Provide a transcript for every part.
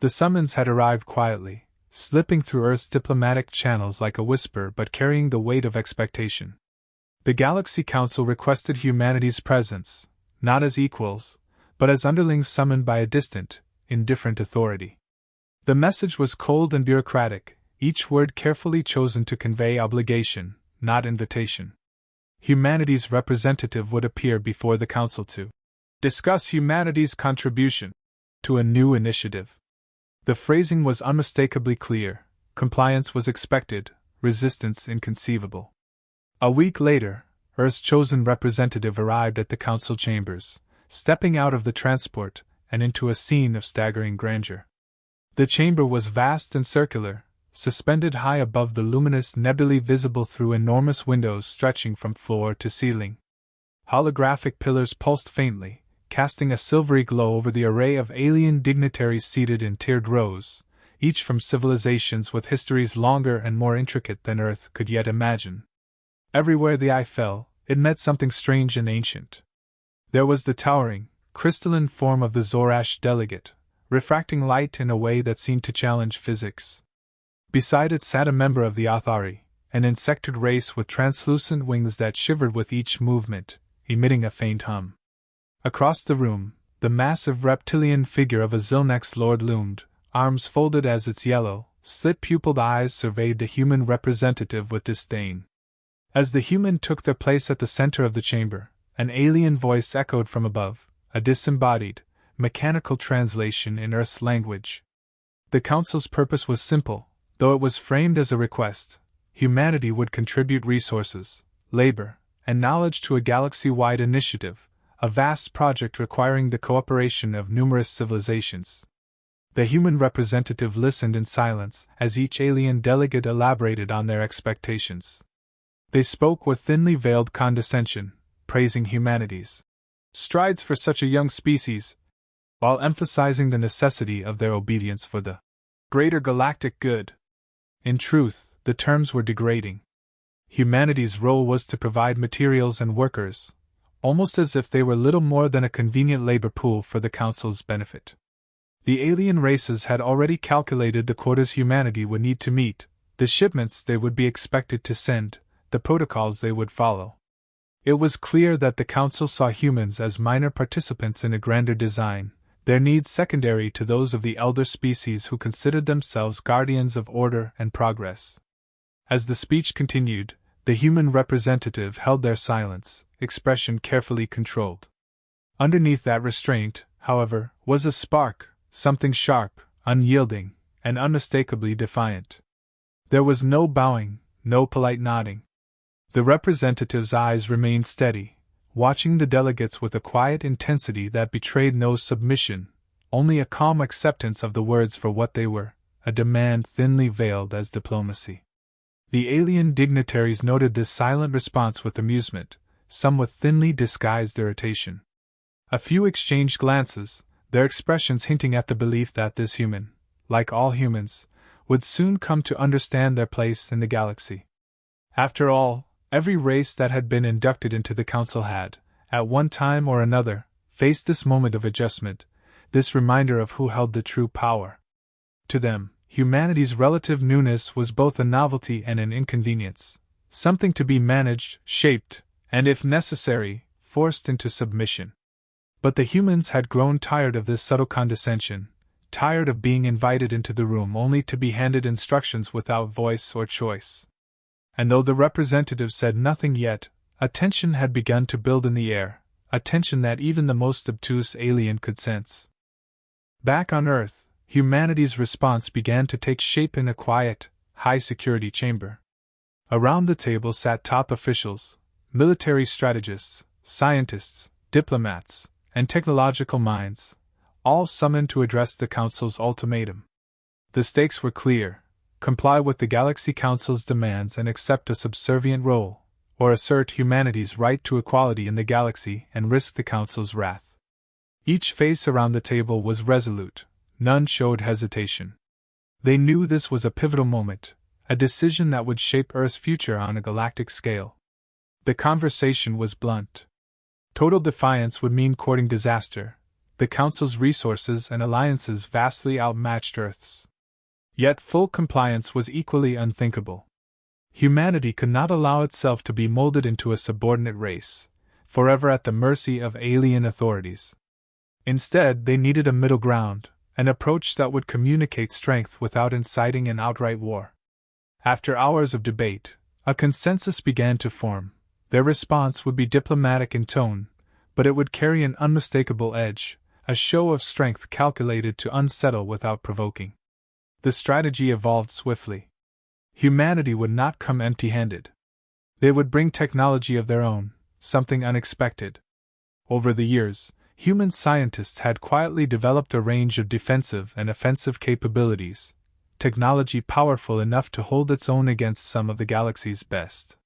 The summons had arrived quietly, slipping through Earth's diplomatic channels like a whisper but carrying the weight of expectation. The Galaxy Council requested humanity's presence, not as equals, but as underlings summoned by a distant, indifferent authority. The message was cold and bureaucratic, each word carefully chosen to convey obligation, not invitation. Humanity's representative would appear before the Council to discuss humanity's contribution to a new initiative. The phrasing was unmistakably clear, compliance was expected, resistance inconceivable. A week later, Earth's chosen representative arrived at the Council chambers, stepping out of the transport and into a scene of staggering grandeur. The chamber was vast and circular, suspended high above the luminous nebulae visible through enormous windows stretching from floor to ceiling. Holographic pillars pulsed faintly, casting a silvery glow over the array of alien dignitaries seated in tiered rows, each from civilizations with histories longer and more intricate than Earth could yet imagine. Everywhere the eye fell, it met something strange and ancient. There was the towering, crystalline form of the Zorash delegate, refracting light in a way that seemed to challenge physics. Beside it sat a member of the Athari, an insectoid race with translucent wings that shivered with each movement, emitting a faint hum. Across the room, the massive reptilian figure of a Zilnex lord loomed, arms folded as its yellow, slit-pupiled eyes surveyed the human representative with disdain. As the human took their place at the center of the chamber, an alien voice echoed from above, a disembodied, mechanical translation in Earth's language. The Council's purpose was simple, though it was framed as a request. Humanity would contribute resources, labor, and knowledge to a galaxy-wide initiative, a vast project requiring the cooperation of numerous civilizations. The human representative listened in silence as each alien delegate elaborated on their expectations. They spoke with thinly veiled condescension, praising humanity's strides for such a young species, while emphasizing the necessity of their obedience for the greater galactic good. In truth, the terms were degrading. Humanity's role was to provide materials and workers, almost as if they were little more than a convenient labor pool for the Council's benefit. The alien races had already calculated the quotas humanity would need to meet, the shipments they would be expected to send, the protocols they would follow. It was clear that the Council saw humans as minor participants in a grander design, their needs secondary to those of the elder species who considered themselves guardians of order and progress. As the speech continued, the human representative held their silence, expression carefully controlled. Underneath that restraint, however, was a spark, something sharp, unyielding, and unmistakably defiant. There was no bowing, no polite nodding. The representative's eyes remained steady, watching the delegates with a quiet intensity that betrayed no submission, only a calm acceptance of the words for what they were, a demand thinly veiled as diplomacy. The alien dignitaries noted this silent response with amusement, some with thinly disguised irritation. A few exchanged glances, their expressions hinting at the belief that this human, like all humans, would soon come to understand their place in the galaxy. After all, every race that had been inducted into the Council had, at one time or another, faced this moment of adjustment, this reminder of who held the true power. To them, humanity's relative newness was both a novelty and an inconvenience, something to be managed, shaped, and if necessary, forced into submission. But the humans had grown tired of this subtle condescension, tired of being invited into the room only to be handed instructions without voice or choice. And though the representative said nothing yet, a tension had begun to build in the air, a tension that even the most obtuse alien could sense. Back on Earth, humanity's response began to take shape in a quiet, high-security chamber. Around the table sat top officials, military strategists, scientists, diplomats, and technological minds, all summoned to address the Council's ultimatum. The stakes were clear: comply with the Galaxy Council's demands and accept a subservient role, or assert humanity's right to equality in the galaxy and risk the Council's wrath. Each face around the table was resolute, none showed hesitation. They knew this was a pivotal moment, a decision that would shape Earth's future on a galactic scale. The conversation was blunt. Total defiance would mean courting disaster, The Council's resources and alliances vastly outmatched Earth's. Yet full compliance was equally unthinkable. Humanity could not allow itself to be molded into a subordinate race, forever at the mercy of alien authorities. Instead, they needed a middle ground, an approach that would communicate strength without inciting an outright war. After hours of debate, a consensus began to form. Their response would be diplomatic in tone, but it would carry an unmistakable edge, a show of strength calculated to unsettle without provoking. The strategy evolved swiftly. Humanity would not come empty-handed. They would bring technology of their own, something unexpected. Over the years, human scientists had quietly developed a range of defensive and offensive capabilities, technology powerful enough to hold its own against some of the galaxy's best.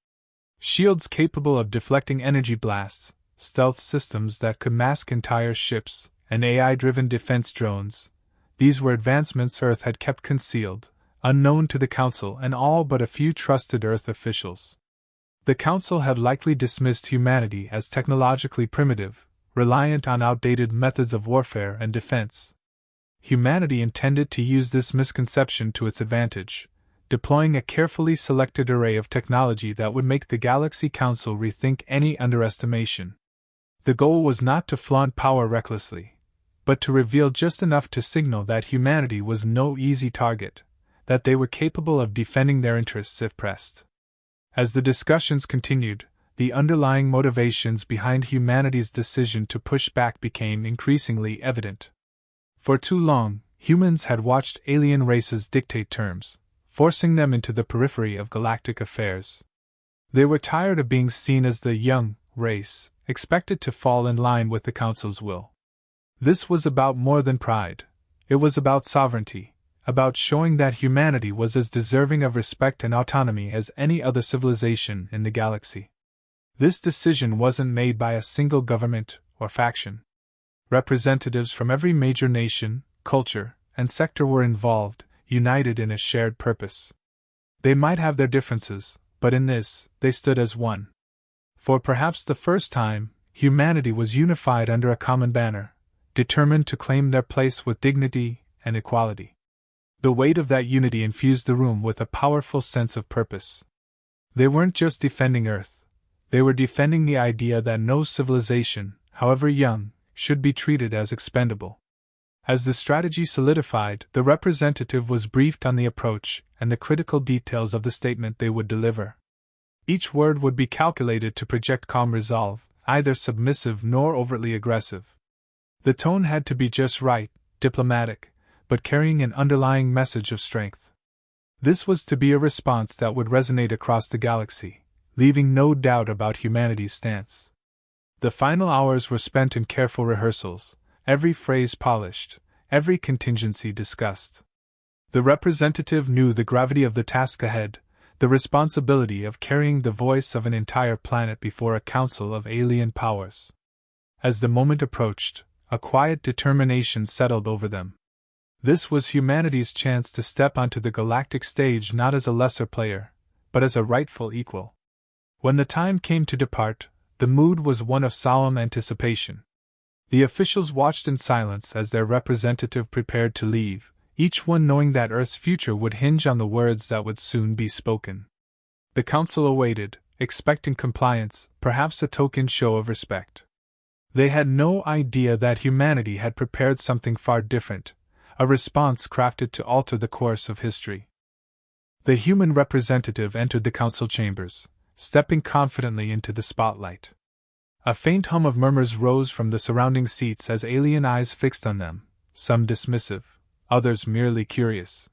Shields capable of deflecting energy blasts, stealth systems that could mask entire ships, and AI-driven defense drones. These were advancements Earth had kept concealed, unknown to the Council and all but a few trusted Earth officials. The Council had likely dismissed humanity as technologically primitive, reliant on outdated methods of warfare and defense. Humanity intended to use this misconception to its advantage, deploying a carefully selected array of technology that would make the Galaxy Council rethink any underestimation. The goal was not to flaunt power recklessly, but to reveal just enough to signal that humanity was no easy target, that they were capable of defending their interests if pressed. As the discussions continued, the underlying motivations behind humanity's decision to push back became increasingly evident. For too long, humans had watched alien races dictate terms, forcing them into the periphery of galactic affairs. They were tired of being seen as the young race, expected to fall in line with the Council's will. This was about more than pride. It was about sovereignty, about showing that humanity was as deserving of respect and autonomy as any other civilization in the galaxy. This decision wasn't made by a single government or faction. Representatives from every major nation, culture, and sector were involved, united in a shared purpose. They might have their differences, but in this, they stood as one. For perhaps the first time, humanity was unified under a common banner, determined to claim their place with dignity and equality. The weight of that unity infused the room with a powerful sense of purpose. They weren't just defending Earth. They were defending the idea that no civilization, however young, should be treated as expendable. As the strategy solidified, the representative was briefed on the approach and the critical details of the statement they would deliver. Each word would be calculated to project calm resolve, neither submissive nor overtly aggressive. The tone had to be just right, diplomatic, but carrying an underlying message of strength. This was to be a response that would resonate across the galaxy, leaving no doubt about humanity's stance. The final hours were spent in careful rehearsals, every phrase polished, every contingency discussed. The representative knew the gravity of the task ahead, the responsibility of carrying the voice of an entire planet before a council of alien powers. As the moment approached, a quiet determination settled over them. This was humanity's chance to step onto the galactic stage not as a lesser player, but as a rightful equal. When the time came to depart, the mood was one of solemn anticipation. The officials watched in silence as their representative prepared to leave, each one knowing that Earth's future would hinge on the words that would soon be spoken. The council awaited, expecting compliance, perhaps a token show of respect. They had no idea that humanity had prepared something far different, a response crafted to alter the course of history. The human representative entered the council chambers, stepping confidently into the spotlight. A faint hum of murmurs rose from the surrounding seats as alien eyes fixed on them, some dismissive, others merely curious.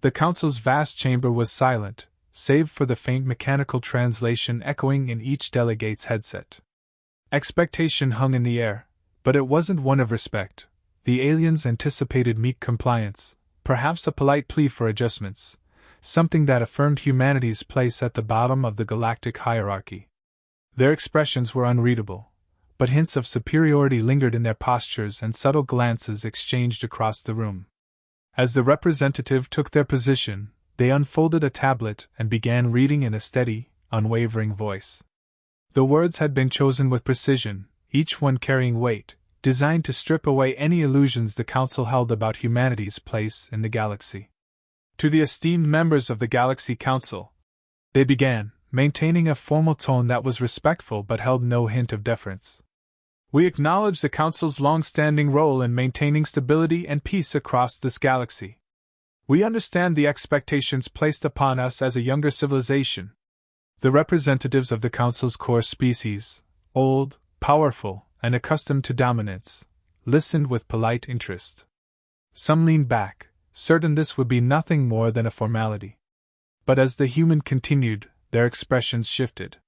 The council's vast chamber was silent, save for the faint mechanical translation echoing in each delegate's headset. Expectation hung in the air, but it wasn't one of respect. The aliens anticipated meek compliance, perhaps a polite plea for adjustments, something that affirmed humanity's place at the bottom of the galactic hierarchy. Their expressions were unreadable, but hints of superiority lingered in their postures and subtle glances exchanged across the room. As the representative took their position, they unfolded a tablet and began reading in a steady, unwavering voice. The words had been chosen with precision, each one carrying weight, designed to strip away any illusions the Council held about humanity's place in the galaxy. To the esteemed members of the Galaxy Council, they began, maintaining a formal tone that was respectful but held no hint of deference. We acknowledge the Council's long-standing role in maintaining stability and peace across this galaxy. We understand the expectations placed upon us as a younger civilization. The representatives of the Council's core species, old, powerful, and accustomed to dominance, listened with polite interest. Some leaned back, certain this would be nothing more than a formality. But as the human continued, their expressions shifted.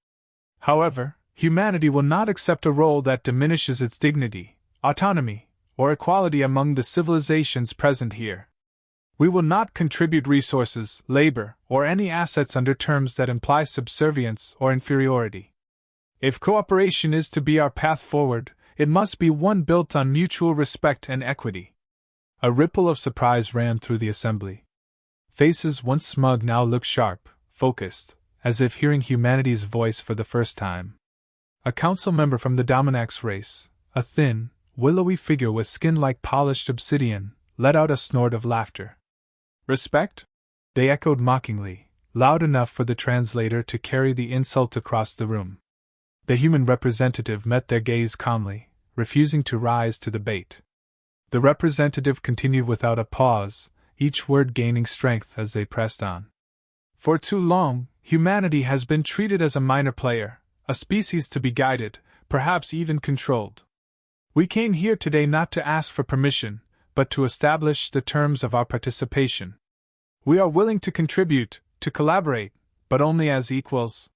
However, humanity will not accept a role that diminishes its dignity, autonomy, or equality among the civilizations present here. We will not contribute resources, labor, or any assets under terms that imply subservience or inferiority. If cooperation is to be our path forward, it must be one built on mutual respect and equity. A ripple of surprise ran through the assembly. Faces once smug now looked sharp, focused, as if hearing humanity's voice for the first time. A council member from the Dominax race, a thin, willowy figure with skin like polished obsidian, let out a snort of laughter. Respect? They echoed mockingly, loud enough for the translator to carry the insult across the room. The human representative met their gaze calmly, refusing to rise to the bait. The representative continued without a pause, each word gaining strength as they pressed on. For too long, humanity has been treated as a minor player, a species to be guided, perhaps even controlled. We came here today not to ask for permission, but to establish the terms of our participation. We are willing to contribute, to collaborate, but only as equals.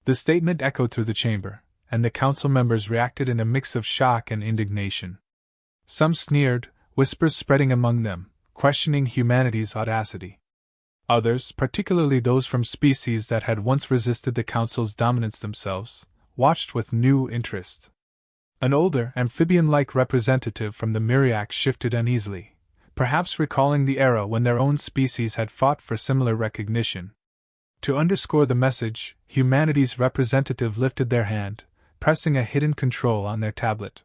The statement echoed through the chamber, and the council members reacted in a mix of shock and indignation. Some sneered, whispers spreading among them, questioning humanity's audacity. Others, particularly those from species that had once resisted the council's dominance themselves, watched with new interest. An older, amphibian-like representative from the Myriax shifted uneasily, perhaps recalling the era when their own species had fought for similar recognition. To underscore the message, humanity's representative lifted their hand, pressing a hidden control on their tablet.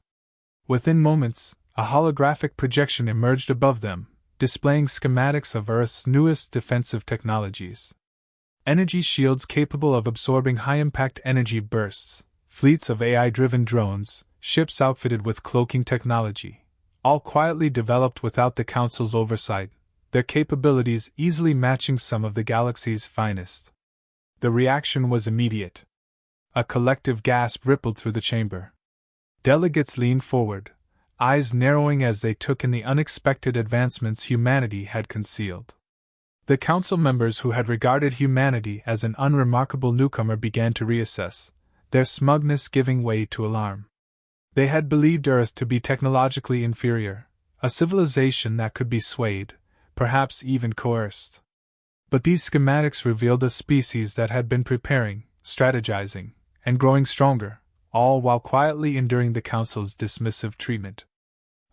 Within moments, a holographic projection emerged above them, displaying schematics of Earth's newest defensive technologies. Energy shields capable of absorbing high-impact energy bursts, fleets of AI-driven drones, ships outfitted with cloaking technology, all quietly developed without the Council's oversight, their capabilities easily matching some of the galaxy's finest. The reaction was immediate. A collective gasp rippled through the chamber. Delegates leaned forward, eyes narrowing as they took in the unexpected advancements humanity had concealed. The council members who had regarded humanity as an unremarkable newcomer began to reassess, their smugness giving way to alarm. They had believed Earth to be technologically inferior, a civilization that could be swayed, perhaps even coerced. But these schematics revealed a species that had been preparing, strategizing, and growing stronger, all while quietly enduring the Council's dismissive treatment.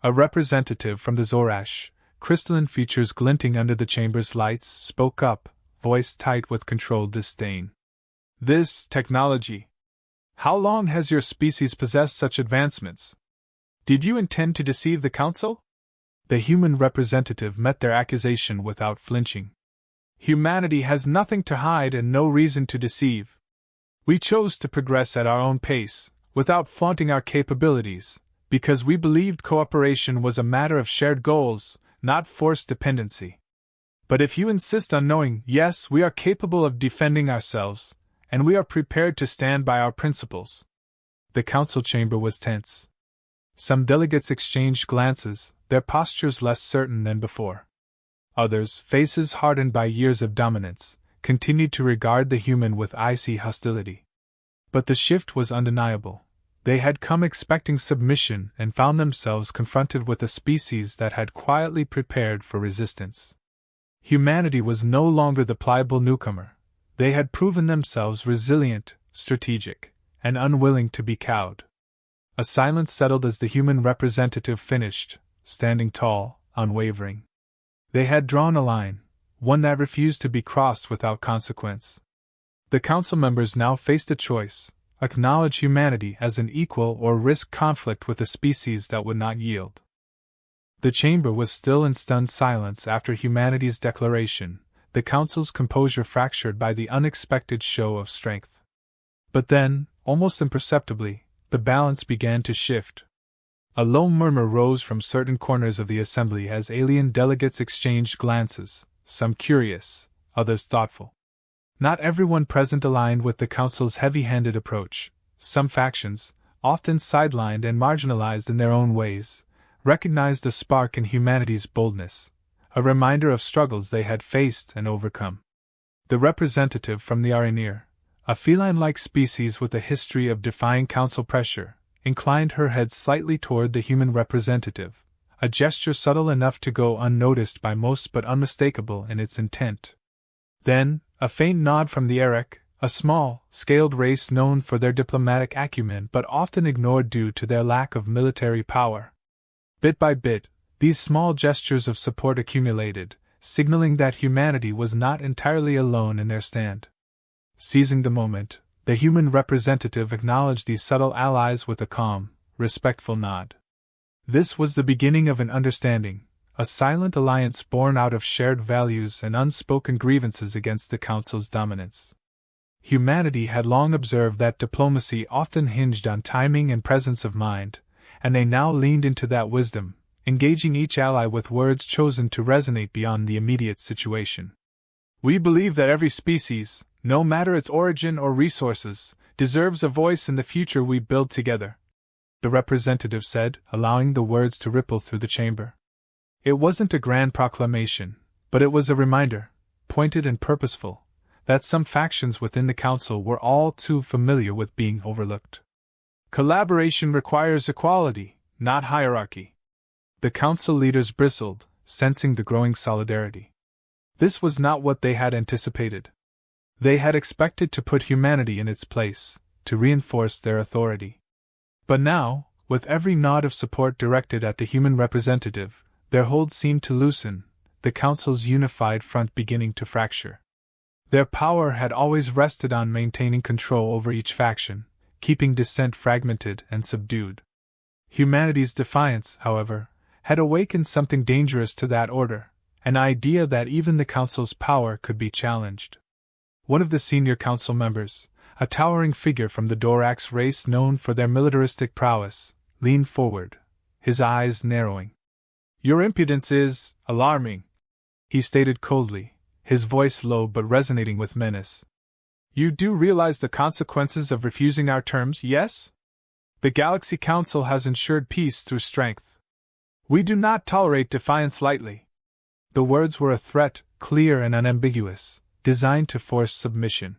A representative from the Zorash, crystalline features glinting under the chamber's lights, spoke up, voice tight with controlled disdain. This technology. How long has your species possessed such advancements? Did you intend to deceive the Council? The human representative met their accusation without flinching. Humanity has nothing to hide and no reason to deceive. We chose to progress at our own pace, without flaunting our capabilities, because we believed cooperation was a matter of shared goals, not forced dependency. But if you insist on knowing, yes, we are capable of defending ourselves, and we are prepared to stand by our principles. The council chamber was tense. Some delegates exchanged glances, their postures less certain than before. Others, faces hardened by years of dominance, continued to regard the human with icy hostility. But the shift was undeniable. They had come expecting submission and found themselves confronted with a species that had quietly prepared for resistance. Humanity was no longer the pliable newcomer. They had proven themselves resilient, strategic, and unwilling to be cowed. A silence settled as the human representative finished, standing tall, unwavering. They had drawn a line, one that refused to be crossed without consequence. The council members now faced a choice, acknowledge humanity as an equal or risk conflict with a species that would not yield. The chamber was still in stunned silence after humanity's declaration, the council's composure fractured by the unexpected show of strength. But then, almost imperceptibly, the balance began to shift. A low murmur rose from certain corners of the assembly as alien delegates exchanged glances, some curious, others thoughtful. Not everyone present aligned with the council's heavy-handed approach. Some factions, often sidelined and marginalized in their own ways, recognized a spark in humanity's boldness, a reminder of struggles they had faced and overcome. The representative from the Aranir, a feline-like species with a history of defying council pressure, inclined her head slightly toward the human representative, a gesture subtle enough to go unnoticed by most but unmistakable in its intent. Then, a faint nod from the Eric, a small, scaled race known for their diplomatic acumen but often ignored due to their lack of military power. Bit by bit, these small gestures of support accumulated, signaling that humanity was not entirely alone in their stand. Seizing the moment, the human representative acknowledged these subtle allies with a calm, respectful nod. This was the beginning of an understanding, a silent alliance born out of shared values and unspoken grievances against the Council's dominance. Humanity had long observed that diplomacy often hinged on timing and presence of mind, and they now leaned into that wisdom, engaging each ally with words chosen to resonate beyond the immediate situation. We believe that every species, no matter its origin or resources, deserves a voice in the future we build together, the representative said, allowing the words to ripple through the chamber. It wasn't a grand proclamation, but it was a reminder, pointed and purposeful, that some factions within the council were all too familiar with being overlooked. Collaboration requires equality, not hierarchy. The council leaders bristled, sensing the growing solidarity. This was not what they had anticipated. They had expected to put humanity in its place, to reinforce their authority. But now, with every nod of support directed at the human representative, their hold seemed to loosen, the council's unified front beginning to fracture. Their power had always rested on maintaining control over each faction, keeping dissent fragmented and subdued. Humanity's defiance, however, had awakened something dangerous to that order, an idea that even the council's power could be challenged. One of the senior council members, a towering figure from the Dorax race known for their militaristic prowess, leaned forward, his eyes narrowing. "Your impudence is alarming," he stated coldly, his voice low but resonating with menace. "You do realize the consequences of refusing our terms, yes? The Galaxy Council has ensured peace through strength. We do not tolerate defiance lightly." The words were a threat, clear and unambiguous, designed to force submission.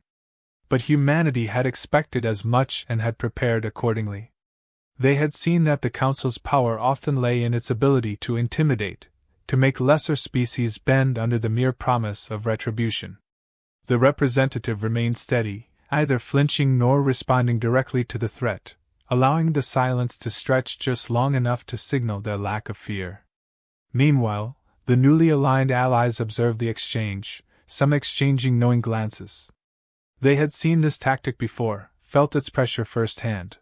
But humanity had expected as much and had prepared accordingly. They had seen that the Council's power often lay in its ability to intimidate, to make lesser species bend under the mere promise of retribution. The representative remained steady, neither flinching nor responding directly to the threat, allowing the silence to stretch just long enough to signal their lack of fear. Meanwhile, the newly aligned allies observed the exchange, some exchanging knowing glances. They had seen this tactic before, felt its pressure firsthand.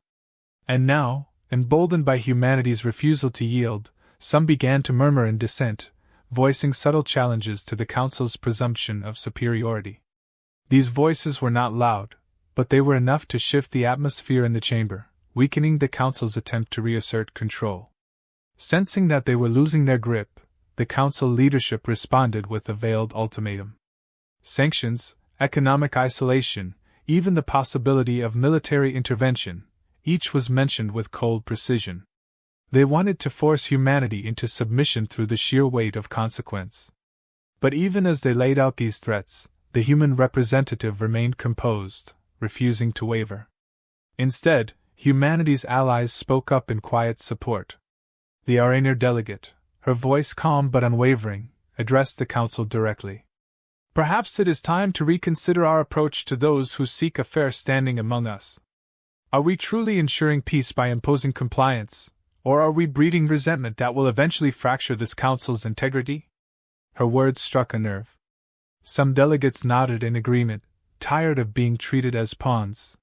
And now, emboldened by humanity's refusal to yield, some began to murmur in dissent, voicing subtle challenges to the Council's presumption of superiority. These voices were not loud, but they were enough to shift the atmosphere in the chamber, weakening the Council's attempt to reassert control. Sensing that they were losing their grip, the Council leadership responded with a veiled ultimatum. Sanctions, economic isolation, even the possibility of military intervention, each was mentioned with cold precision. They wanted to force humanity into submission through the sheer weight of consequence. But even as they laid out these threats, the human representative remained composed, refusing to waver. Instead, humanity's allies spoke up in quiet support. The Aranir delegate, her voice calm but unwavering, addressed the Council directly. "Perhaps it is time to reconsider our approach to those who seek a fair standing among us. Are we truly ensuring peace by imposing compliance, or are we breeding resentment that will eventually fracture this Council's integrity?" Her words struck a nerve. Some delegates nodded in agreement, tired of being treated as pawns.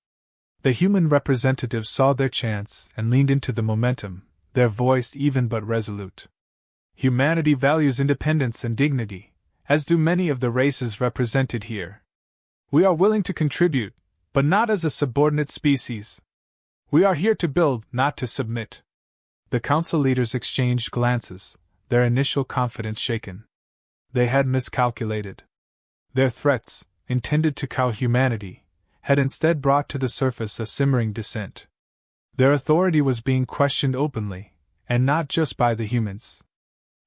The human representatives saw their chance and leaned into the momentum, their voice even but resolute. Humanity values independence and dignity, as do many of the races represented here. We are willing to contribute, but not as a subordinate species. We are here to build, not to submit. The council leaders exchanged glances, their initial confidence shaken. They had miscalculated. Their threats, intended to cow humanity, had instead brought to the surface a simmering dissent. Their authority was being questioned openly, and not just by the humans.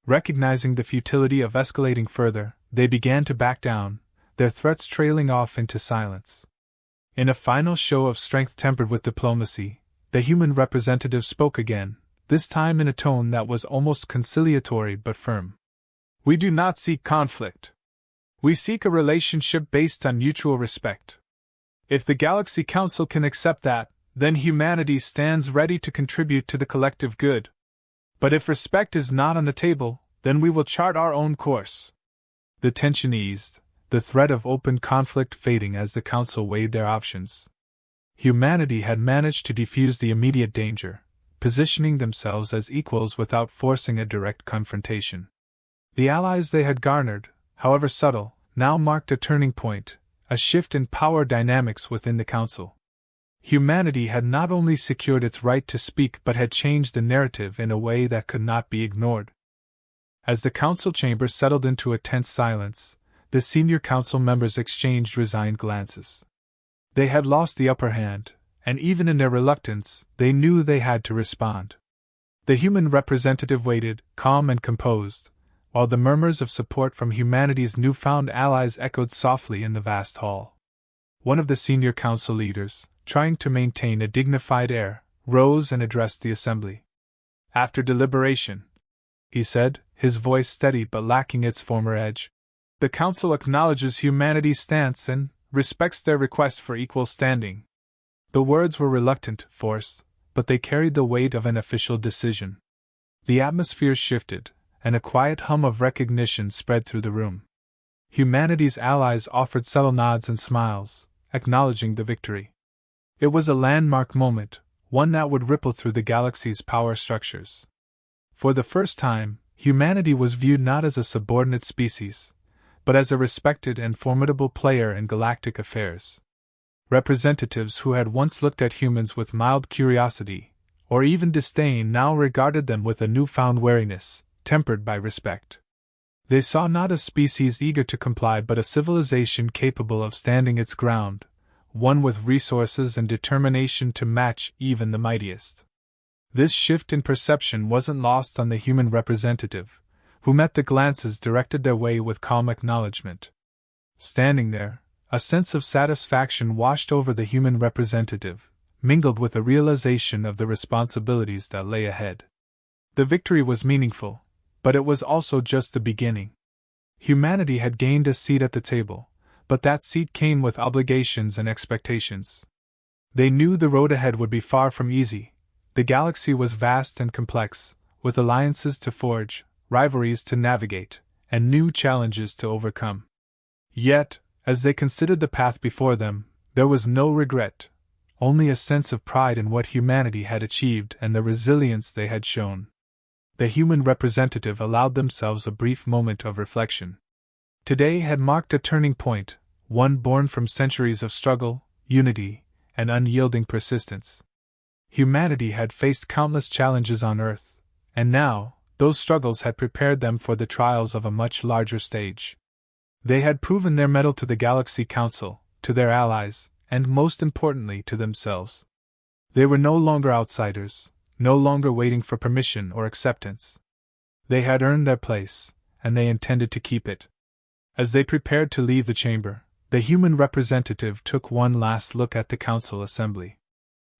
Recognizing the futility of escalating further, they began to back down, their threats trailing off into silence. In a final show of strength tempered with diplomacy, the human representative spoke again, this time in a tone that was almost conciliatory but firm. We do not seek conflict. We seek a relationship based on mutual respect. If the Galaxy Council can accept that, then humanity stands ready to contribute to the collective good. But if respect is not on the table, then we will chart our own course. The tension eased, the threat of open conflict fading as the Council weighed their options. Humanity had managed to defuse the immediate danger, positioning themselves as equals without forcing a direct confrontation. The allies they had garnered, however subtle, now marked a turning point, a shift in power dynamics within the Council. Humanity had not only secured its right to speak but had changed the narrative in a way that could not be ignored. As the Council chamber settled into a tense silence, the senior Council members exchanged resigned glances. They had lost the upper hand, and even in their reluctance, they knew they had to respond. The human representative waited, calm and composed, while the murmurs of support from humanity's newfound allies echoed softly in the vast hall. One of the senior Council leaders, trying to maintain a dignified air, rose and addressed the assembly. After deliberation, he said, his voice steady but lacking its former edge, the Council acknowledges humanity's stance and respects their request for equal standing. The words were reluctant, forced, but they carried the weight of an official decision. The atmosphere shifted, and a quiet hum of recognition spread through the room. Humanity's allies offered subtle nods and smiles, acknowledging the victory. It was a landmark moment, one that would ripple through the galaxy's power structures. For the first time, humanity was viewed not as a subordinate species, but as a respected and formidable player in galactic affairs. Representatives who had once looked at humans with mild curiosity, or even disdain, now regarded them with a newfound wariness, tempered by respect. They saw not a species eager to comply but a civilization capable of standing its ground, one with resources and determination to match even the mightiest. This shift in perception wasn't lost on the human representative, who met the glances directed their way with calm acknowledgement. Standing there, a sense of satisfaction washed over the human representative, mingled with a realization of the responsibilities that lay ahead. The victory was meaningful, but it was also just the beginning. Humanity had gained a seat at the table, but that seat came with obligations and expectations. They knew the road ahead would be far from easy. The galaxy was vast and complex, with alliances to forge, rivalries to navigate, and new challenges to overcome. Yet, as they considered the path before them, there was no regret, only a sense of pride in what humanity had achieved and the resilience they had shown. The human representative allowed themselves a brief moment of reflection. Today had marked a turning point, one born from centuries of struggle, unity, and unyielding persistence. Humanity had faced countless challenges on Earth, and now, those struggles had prepared them for the trials of a much larger stage. They had proven their mettle to the Galaxy Council, to their allies, and most importantly to themselves. They were no longer outsiders, no longer waiting for permission or acceptance. They had earned their place, and they intended to keep it. As they prepared to leave the chamber, the human representative took one last look at the council assembly.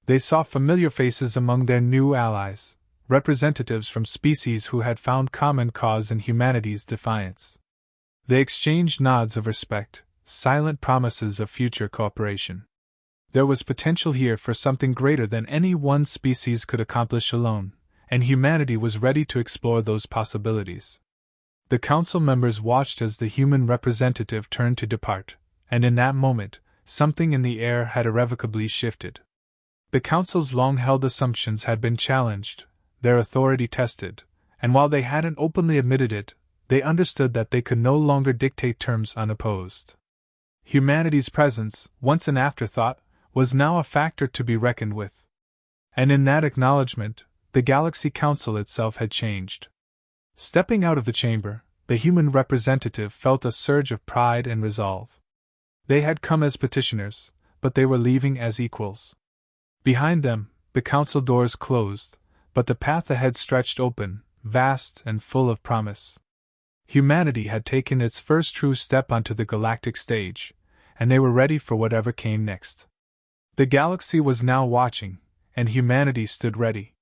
They saw familiar faces among their new allies, representatives from species who had found common cause in humanity's defiance. They exchanged nods of respect, silent promises of future cooperation. There was potential here for something greater than any one species could accomplish alone, and humanity was ready to explore those possibilities. The council members watched as the human representative turned to depart, and in that moment, something in the air had irrevocably shifted. The Council's long-held assumptions had been challenged, their authority tested, and while they hadn't openly admitted it, they understood that they could no longer dictate terms unopposed. Humanity's presence, once an afterthought, was now a factor to be reckoned with. And in that acknowledgement, the Galaxy Council itself had changed. Stepping out of the chamber, the human representative felt a surge of pride and resolve. They had come as petitioners, but they were leaving as equals. Behind them, the council doors closed, but the path ahead stretched open, vast and full of promise. Humanity had taken its first true step onto the galactic stage, and they were ready for whatever came next. The galaxy was now watching, and humanity stood ready.